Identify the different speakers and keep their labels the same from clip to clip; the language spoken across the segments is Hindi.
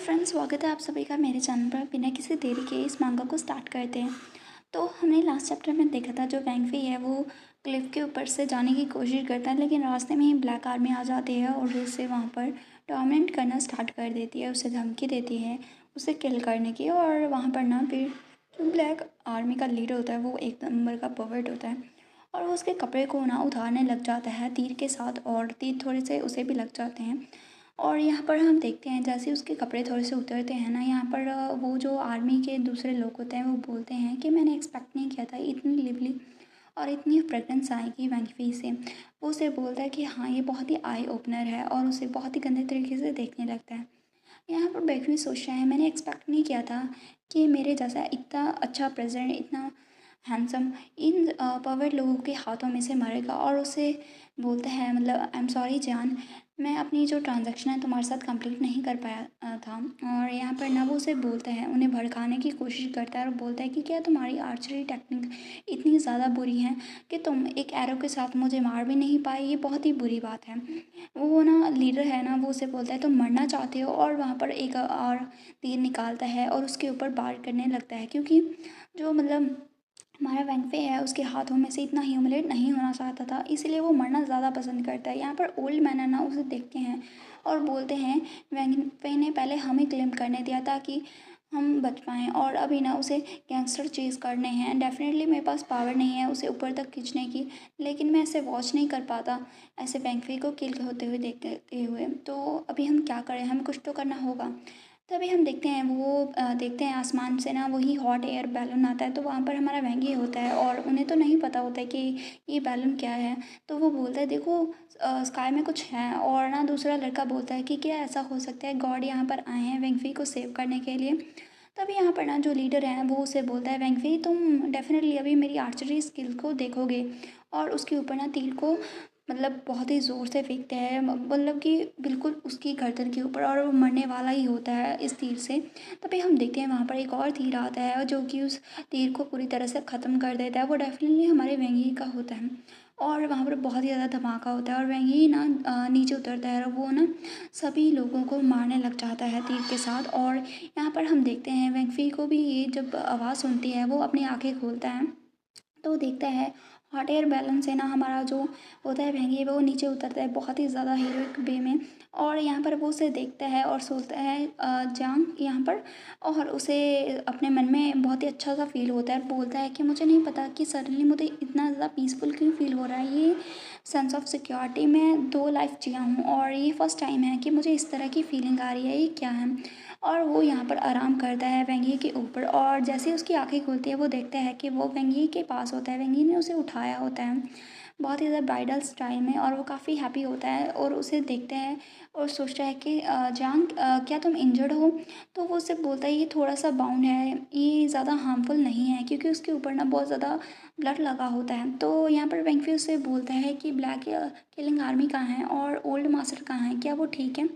Speaker 1: फ्रेंड्स, स्वागत है आप सभी का मेरे चैनल पर। बिना किसी देरी के इस मांगा को स्टार्ट करते हैं। तो हमने लास्ट चैप्टर में देखा था, जो वैंग फी है वो क्लिफ के ऊपर से जाने की कोशिश करता है, लेकिन रास्ते में ही ब्लैक आर्मी आ जाती है और उसे वहाँ पर टॉर्मेंट करना स्टार्ट कर देती है। उसे धमकी देती है उसे किल करने की। और वहाँ पर ना फिर जो ब्लैक आर्मी का लीडर होता है वो एक नंबर का पर्वर्ट होता है और वो उसके कपड़े को ना उतारने लग जाता है तीर के साथ, और तीर थोड़े से उसे भी लग जाते हैं। और यहाँ पर हम देखते हैं जैसे उसके कपड़े थोड़े से उतरते हैं ना, यहाँ पर वो जो आर्मी के दूसरे लोग होते हैं वो बोलते हैं कि मैंने एक्सपेक्ट नहीं किया था इतनी लिवली और इतनी फ्रेगरेंस आएगी वैंग फी से। वो उसे बोलता है कि हाँ, ये बहुत ही आई ओपनर है और उसे बहुत ही गंदे तरीके से देखने लगता है। यहाँ पर वैंग फी सोच रहा है, मैंने एक्सपेक्ट नहीं किया था कि मेरे जैसा इतना अच्छा प्रेजेंट, इतना हैंडसम इन पावर लोगों के हाथों में से मरेगा। और उसे बोलता है, मतलब आई एम सॉरी जान, मैं अपनी जो ट्रांजैक्शन है तुम्हारे साथ कंप्लीट नहीं कर पाया था। और यहाँ पर ना वो उसे बोलता है, उन्हें भड़काने की कोशिश करता है और बोलता है कि क्या तुम्हारी आर्चरी टेक्निक इतनी ज़्यादा बुरी है कि तुम एक एरो के साथ मुझे मार भी नहीं पाए, ये बहुत ही बुरी बात है। वो ना लीडर है ना, वो उसे बोलता है तुम मरना चाहते हो, और वहाँ पर एक और तीर निकालता है और उसके ऊपर वार करने लगता है, क्योंकि जो मतलब हमारा वैंग फे है उसके हाथों में से इतना ह्यूमिलेट नहीं होना चाहता था, इसलिए वो मरना ज़्यादा पसंद करता है। यहाँ पर ओल्ड मैन है ना, उसे देखते हैं और बोलते हैं वैंग फे ने पहले हमें क्लेम करने दिया ताकि हम बच पाएँ, और अभी ना उसे गैंगस्टर चेज़ करने हैं। डेफिनेटली मेरे पास पावर नहीं है उसे ऊपर तक खींचने की, लेकिन मैं ऐसे वॉच नहीं कर पाता ऐसे वैंग फे को किल होते हुए देखते हुए। तो अभी हम क्या करें, हमें कुछ तो करना होगा। तभी हम देखते हैं देखते हैं आसमान से ना वही हॉट एयर बैलून आता है। तो वहाँ पर हमारा वैंगी होता है और उन्हें तो नहीं पता होता है कि ये बैलून क्या है। तो वो बोलता है देखो स्काई में कुछ है। और ना दूसरा लड़का बोलता है कि क्या ऐसा हो सकता है, गॉड यहाँ पर आए हैं वेंगफी को सेव करने के लिए। तभी यहाँ पर ना जो लीडर है वो उसे बोलता है, वेंगफी तुम डेफिनेटली अभी मेरी आर्चरी स्किल को देखोगे। और उसके ऊपर ना तीर को मतलब बहुत ही ज़ोर से फेंकते हैं, मतलब कि बिल्कुल उसकी गर्दन के ऊपर, और वो मरने वाला ही होता है इस तीर से। तभी हम देखते हैं वहाँ पर एक और तीर आता है जो कि उस तीर को पूरी तरह से ख़त्म कर देता है। वो डेफिनेटली हमारे वेंगी का होता है और वहाँ पर बहुत ही ज़्यादा धमाका होता है और वेंगी ना नीचे उतरता है और वो ना सभी लोगों को मारने लग जाता है तीर के साथ। और यहाँ पर हम देखते हैं वेंगफी को भी ये जब आवाज़ सुनती है वो अपनी आँखें खोलता है, तो देखता है हॉट एयर बैलून से ना हमारा जो होता है वेंगी वो नीचे उतरता है बहुत ही ज़्यादा हीरोइक वे में। और यहाँ पर वो उसे देखता है और सोचता है जांग यहाँ पर, और उसे अपने मन में बहुत ही अच्छा सा फील होता है। बोलता है कि मुझे नहीं पता कि सडनली मुझे इतना ज़्यादा पीसफुल क्यों फील हो रहा है, ये सेंस ऑफ सिक्योरिटी मैं 2 लाइफ जिया हूँ और ये फर्स्ट टाइम है कि मुझे इस तरह की फीलिंग आ रही है, ये क्या है। और वो यहाँ पर आराम करता है वेंगी के ऊपर, और जैसे ही उसकी आंखें खुलती है वो देखता है कि वो वेंगी के पास होता है, वेंगी ने उसे उठाया होता है बहुत ही ज़्यादा ब्राइडल स्टाइल में, और वो काफ़ी हैप्पी होता है और उसे देखते हैं और सोचता है कि जांग क्या तुम इंजर्ड हो। तो वो उससे बोलता है ये थोड़ा सा बाउंड है, ये ज़्यादा हार्मफुल नहीं है, क्योंकि उसके ऊपर ना बहुत ज़्यादा ब्लड लगा होता है। तो यहाँ पर वेंगफी उससे बोलता है कि ब्लैक किलिंग आर्मी कहाँ है और ओल्ड मास्टर कहाँ है, क्या वो ठीक है।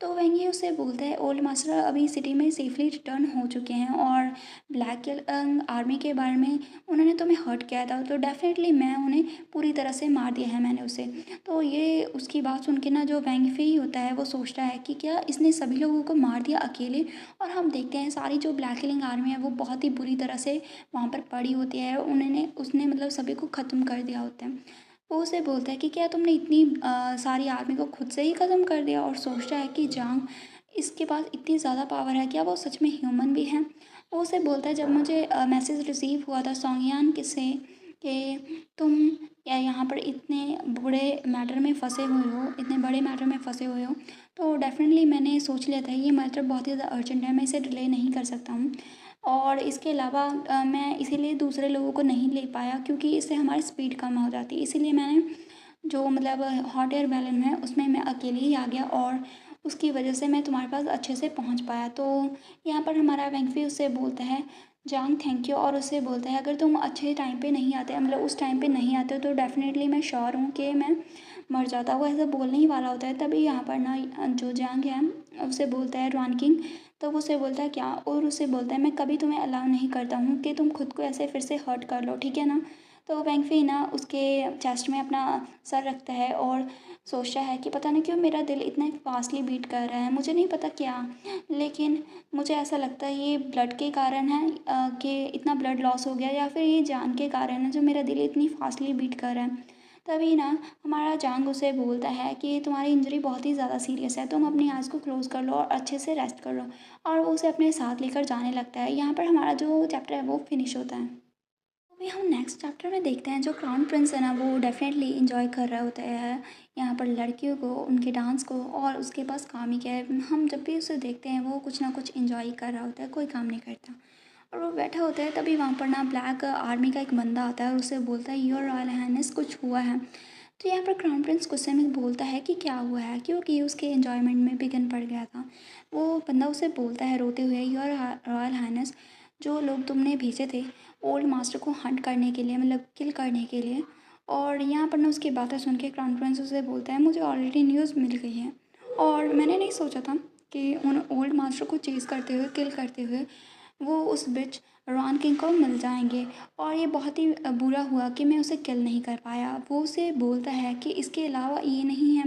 Speaker 1: तो वेंगी उससे बोलता है ओल्ड मास्टर अभी सिटी में सेफली रिटर्न हो चुके हैं, और ब्लैक आर्मी के बारे में उन्होंने तुम्हें हर्ट किया था, तो डेफिनेटली मैं उन्हें पूरी तरह से मार दिया है मैंने उसे। तो ये उसकी बात सुन के ना जो वेंगफी ही होता है वो सोचता है कि क्या इसने सभी लोगों को मार दिया अकेले। और हम देखते हैं सारी जो ब्लैक किलिंग आर्मी है वो बहुत ही बुरी तरह से वहाँ पर पड़ी होती है, उन्होंने उसने मतलब सभी को ख़त्म कर दिया होता है। वो उसे बोलता है कि क्या तुमने इतनी सारी आर्मी को खुद से ही ख़त्म कर दिया। और सोचता है कि जांग इसके पास इतनी ज़्यादा पावर है, क्या वो सच में ह्यूमन भी हैं। वो उसे बोलता है जब मुझे मैसेज रिसीव हुआ था सोंगयान के से कि तुम या यहाँ पर इतने बड़े मैटर में फंसे हुए हो, इतने बड़े मैटर में फंसे हुए हो, तो डेफिनेटली मैंने सोच लिया था ये मैटर बहुत ही ज़्यादा अर्जेंट है, मैं इसे डिले नहीं कर सकता हूँ। और इसके अलावा मैं इसीलिए दूसरे लोगों को नहीं ले पाया क्योंकि इससे हमारी स्पीड कम हो जाती है, इसीलिए मैंने जो मतलब हॉट एयर बैलून है उसमें मैं अकेले ही आ गया और उसकी वजह से मैं तुम्हारे पास अच्छे से पहुंच पाया। तो यहाँ पर हमारा वेंगफी उससे बोलता है जांग थैंक यू, और उससे बोलता है अगर तुम अच्छे टाइम पे नहीं आते, मतलब उस टाइम पे नहीं आते तो डेफिनेटली मैं श्योर हूँ कि मैं मर जाता। वो ऐसा बोलने ही वाला होता है, तभी यहाँ पर ना जो जांग है उसे बोलता है रॉन किंग। तो वो उसे बोलता है क्या, और उसे बोलता है मैं कभी तुम्हें अलाउ नहीं करता हूँ कि तुम खुद को ऐसे फिर से हर्ट कर लो, ठीक है ना। तो वेंगफी ना उसके चेस्ट में अपना सर रखता है और सोचता है कि पता नहीं क्यों मेरा दिल इतना फास्टली बीट कर रहा है, मुझे नहीं पता क्या, लेकिन मुझे ऐसा लगता है ये ब्लड के कारण है कि इतना ब्लड लॉस हो गया, या फिर ये जान के कारण है जो मेरा दिल इतनी फास्टली बीट कर रहा है। तभी ना हमारा जांग उसे बोलता है कि तुम्हारी इंजरी बहुत ही ज़्यादा सीरियस है, तुम अपनी आँख को क्लोज़ कर लो और अच्छे से रेस्ट कर लो। और वो उसे अपने साथ लेकर जाने लगता है। यहाँ पर हमारा जो चैप्टर है वो फिनिश होता है। अभी हम नेक्स्ट चैप्टर में देखते हैं जो क्राउन प्रिंस है ना वो डेफिनेटली इंजॉय कर रहा होता है यहाँ पर लड़कियों को, उनके डांस को, और उसके पास काम ही क्या है, हम जब भी उसे देखते हैं वो कुछ ना कुछ इंजॉय कर रहा होता है, कोई काम नहीं करता। और वो बैठा होता है, तभी वहाँ पर ना ब्लैक आर्मी का एक बंदा आता है और उसे बोलता है योर रॉयल हाइनेस कुछ हुआ है। तो यहाँ पर क्राउन प्रिंस गुस्से में बोलता है कि क्या हुआ है, क्योंकि उसके एंजॉयमेंट में बिगन पड़ गया था। वो बंदा उसे बोलता है रोते हुए योर रॉयल हाइनेस, जो लोग तुमने भेजे थे ओल्ड मास्टर को हंट करने के लिए, मतलब किल करने के लिए। और यहाँ पर ना उसकी बातें सुन के क्राउन प्रिंस उसे बोलता है मुझे ऑलरेडी न्यूज़ मिल गई है, और मैंने नहीं सोचा था कि उन ओल्ड मास्टर को चेज़ करते हुए, किल करते हुए वो उस बिच रॉन किंग को मिल जाएंगे, और ये बहुत ही बुरा हुआ कि मैं उसे किल नहीं कर पाया। वो उसे बोलता है कि इसके अलावा ये नहीं है,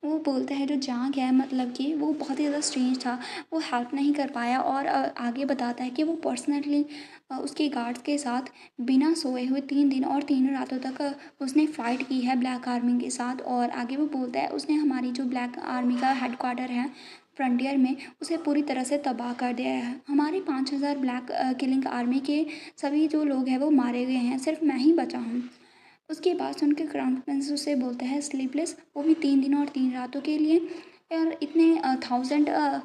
Speaker 1: वो बोलता है जो जांग है मतलब कि वो बहुत ही ज़्यादा स्ट्रेंज था, वो हेल्प नहीं कर पाया। और आगे बताता है कि वो पर्सनली उसके गार्ड्स के साथ बिना सोए हुए 3 दिन और 3 रातों तक उसने फ़ाइट की है ब्लैक आर्मी के साथ। और आगे वो बोलता है उसने हमारी जो ब्लैक आर्मी का हेडक्वार्टर है फ्रंटियर में, उसे पूरी तरह से तबाह कर दिया है। हमारे 5,000 ब्लैक किलिंग आर्मी के सभी जो लोग हैं वो मारे गए हैं, सिर्फ मैं ही बचा हूँ। उसकी बात सुन के क्राउन प्रिंस उसे बोलता है स्लीपलेस, वो भी 3 दिन और 3 रातों के लिए। और इतने 1000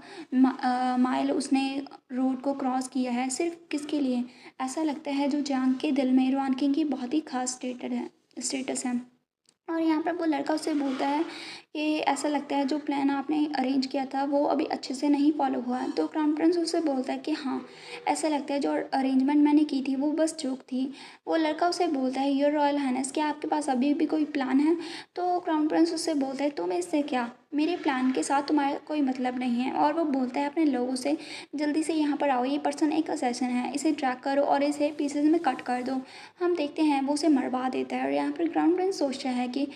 Speaker 1: माइल उसने रोड को क्रॉस किया है, सिर्फ किसके लिए? ऐसा लगता है जो जांग के दिल में रॉन किंग की बहुत ही खास स्टेटस है। और यहाँ पर वो लड़का उससे बोलता है कि ऐसा लगता है जो प्लान आपने अरेंज किया था वो अभी अच्छे से नहीं फॉलो हुआ है। तो क्राउन प्रिंस उससे बोलता है कि हाँ, ऐसा लगता है जो अरेंजमेंट मैंने की थी वो बस जोक थी। वो लड़का उसे बोलता है योर रॉयल हाइनेस, क्या आपके पास अभी भी कोई प्लान है? तो क्राउन प्रिंस उससे बोलता है तुम्हें इससे क्या, मेरे प्लान के साथ तुम्हारा कोई मतलब नहीं है। और वो बोलता है अपने लोगों से जल्दी से यहाँ पर आओ, ये पर्सन एक असैसिन है, इसे ट्रैक करो और इसे पीसेज में कट कर दो। हम देखते हैं वो उसे मरवा देता है। और यहाँ पर क्राउन प्रिंस सोचता है कि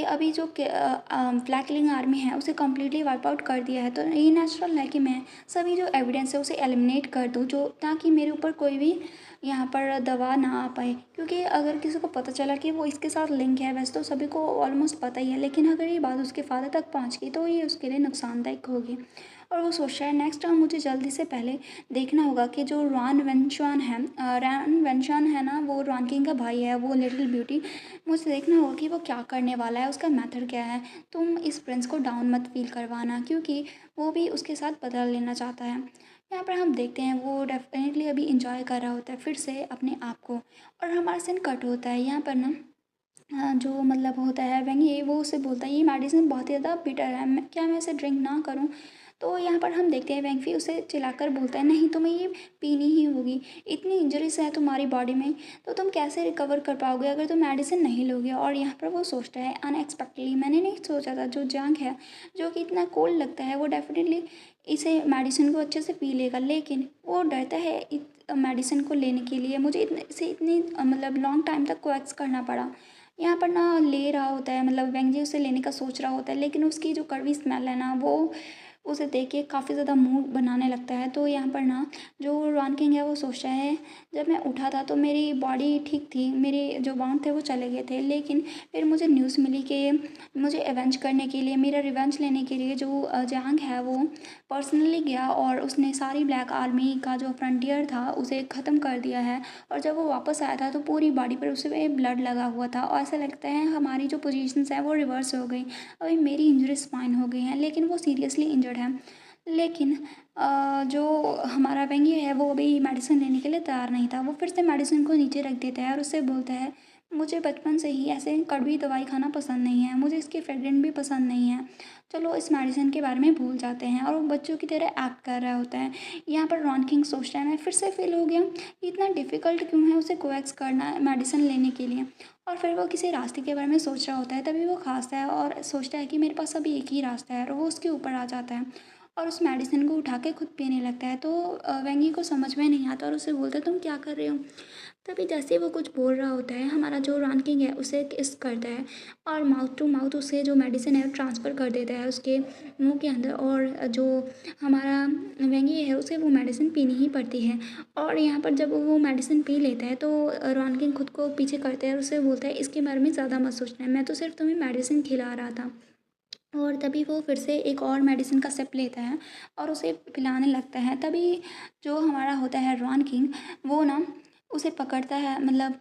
Speaker 1: अभी जो ब्लैक किलिंग आर्मी है उसे कम्प्लीटली वाइप आउट कर दिया है, तो ये नेचुरल है कि मैं सभी जो एविडेंस है उसे एलिमिनेट कर दूँ, जो ताकि मेरे ऊपर कोई भी यहाँ पर दवा ना आ पाए। क्योंकि अगर किसी को पता चला कि वो इसके साथ लिंक है, वैसे तो सभी को ऑलमोस्ट पता ही है, लेकिन अगर ये बात उसके फादर तक पहुँच गई तो ये उसके लिए नुकसानदायक होगी। और वो सोच रहा है नेक्स्ट टाइम मुझे जल्दी से पहले देखना होगा कि जो रैन वेनशान है ना, वो रॉन किंग का भाई है, वो लिटिल ब्यूटी, मुझे देखना होगा कि वो क्या करने वाला है, उसका मेथड क्या है। तुम इस प्रिंस को डाउन मत फील करवाना, क्योंकि वो भी उसके साथ बदला लेना चाहता है। यहाँ पर हम देखते हैं वो डेफिनेटली अभी इंजॉय कर रहा होता है फिर से अपने आप को। और हमारा सीन कट होता है यहाँ पर ना, जो मतलब होता है वेंगी, वो उसे बोलता है ये मेडिसिन बहुत ही ज़्यादा बिटर है, क्या मैं इसे ड्रिंक ना करूं? तो यहाँ पर हम देखते हैं वेंगफी उसे चिल्लाकर बोलता है नहीं, तुम्हें ये पीनी ही होगी, इतनी इंजरीज है तुम्हारी बॉडी में, तो तुम कैसे रिकवर कर पाओगे अगर तुम मेडिसिन नहीं लोगे? और यहाँ पर वो सोचता है अनएक्सपेक्टली, मैंने नहीं सोचा था जो जंग है जो कि इतना कोल्ड लगता है वो डेफिनेटली इसे मेडिसिन को अच्छे से पी लेगा, लेकिन वो डरता है मेडिसिन को लेने के लिए। मुझे इतनी मतलब लॉन्ग टाइम तक कोएक्स करना पड़ा। यहाँ पर ना ले रहा होता है, मतलब वेंजी उसे लेने का सोच रहा होता है, लेकिन उसकी जो कड़वी स्मेल है ना वो उसे देख के काफ़ी ज़्यादा मुंह बनाने लगता है। तो यहाँ पर ना जो रॉन किंग है वो सोचता है जब मैं उठा था तो मेरी बॉडी ठीक थी, मेरे जो बाउंड थे वो चले गए थे, लेकिन फिर मुझे न्यूज़ मिली कि मुझे एवेंज करने के लिए, मेरा रिवेंज लेने के लिए जो जांग है वो पर्सनली गया और उसने सारी ब्लैक आर्मी का जो फ्रंटियर था उसे ख़त्म कर दिया है। और जब वो वापस आया था तो पूरी बॉडी पर उसे ब्लड लगा हुआ था, और ऐसा लगता है हमारी जो पोजीशंस है वो रिवर्स हो गई। अभी मेरी इंजरी स्पाइन हो गई हैं, लेकिन वो सीरियसली इंजर्ड है। लेकिन जो हमारा वेंगी है वो अभी मेडिसिन लेने के लिए तैयार नहीं था। वो फिर से मेडिसिन को नीचे रख देता है और उससे बोलता है मुझे बचपन से ही ऐसे कड़वी दवाई खाना पसंद नहीं है, मुझे इसकी फ्रेगरेंस भी पसंद नहीं है, चलो इस मेडिसिन के बारे में भूल जाते हैं। और वो बच्चों की तरह एक्ट कर रहा होता है। यहाँ पर रॉन किंग सोचता है मैं फिर से फेल हो गया, इतना डिफ़िकल्ट क्यों है उसे कोएक्स करना मेडिसिन लेने के लिए। और फिर वो किसी रास्ते के बारे में सोच रहा होता है, तभी वो खांसता है और सोचता है कि मेरे पास अभी एक ही रास्ता है, और वो उसके ऊपर आ जाता है। और उस मेडिसिन को उठा के खुद पीने लगता है। तो वेंगी को समझ में नहीं आता और उसे बोलता है तुम क्या कर रहे हो। तभी जैसे ही वो कुछ बोल रहा होता है, हमारा जो रॉन किंग है उसे किस करता है और माउथ टू माउथ उसे जो मेडिसिन है ट्रांसफ़र कर देता है उसके मुंह के अंदर। और जो हमारा वेंगी है उसे वो मेडिसिन पीनी ही पड़ती है। और यहाँ पर जब वो मेडिसिन पी लेता है तो रॉन किंग खुद को पीछे करता है और उसे बोलता है इसके बारे में ज़्यादा मत सोचना है, मैं तो सिर्फ तुम्हें मेडिसिन खिला रहा था। और तभी वो फिर से एक और मेडिसिन का सिप लेता है और उसे पिलाने लगता है। तभी जो हमारा होता है रॉन किंग, वो ना उसे पकड़ता है, मतलब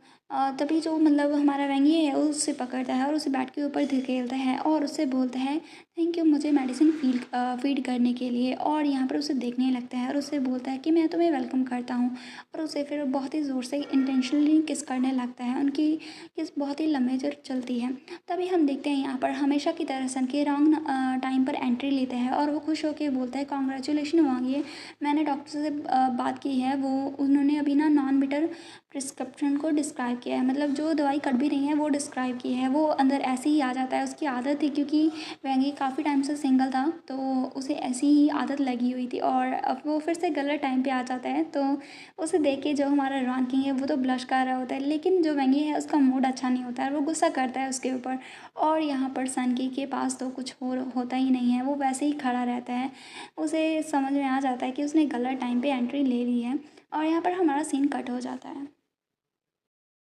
Speaker 1: तभी जो मतलब हमारा वेंगी है वो उसे पकड़ता है और उसे बेड के ऊपर धकेलता है और उससे बोलता है थैंक यू मुझे मेडिसिन फीड करने के लिए। और यहाँ पर उसे देखने लगता है और उससे बोलता है कि मैं तुम्हें वेलकम करता हूँ। और उसे फिर बहुत ही ज़ोर से इंटेंशनली किस करने लगता है। उनकी किस बहुत ही लंबे देर चलती है। तभी हम देखते हैं यहाँ पर हमेशा की तरह सन के रॉन्ग टाइम पर एंट्री लेते हैं और वो खुश होकर बोलता है कॉन्ग्रेचुलेशन वांगिए, मैंने डॉक्टर से बात की है, वो उन्होंने अभी ना नॉन बिटर प्रिस्क्रिप्शन को डिस्क्राइब किया है, मतलब जो दवाई कट भी रही है वो डिस्क्राइब की है। वो अंदर ऐसे ही आ जाता है, उसकी आदत थी क्योंकि वेंगी काफ़ी टाइम से सिंगल था तो उसे ऐसी ही आदत लगी हुई थी। और अब वो फिर से गलत टाइम पे आ जाता है तो उसे देख के जो हमारा रॉन किंग है वो तो ब्लश कर रहा होता है, लेकिन जो वेंगी है उसका मूड अच्छा नहीं होता है, वो गुस्सा करता है उसके ऊपर। और यहाँ पर सनकी के पास तो कुछ होता ही नहीं है, वो वैसे ही खड़ा रहता है। उसे समझ में आ जाता है कि उसने गलत टाइम पे एंट्री ले ली है और यहाँ पर हमारा सीन कट हो जाता है।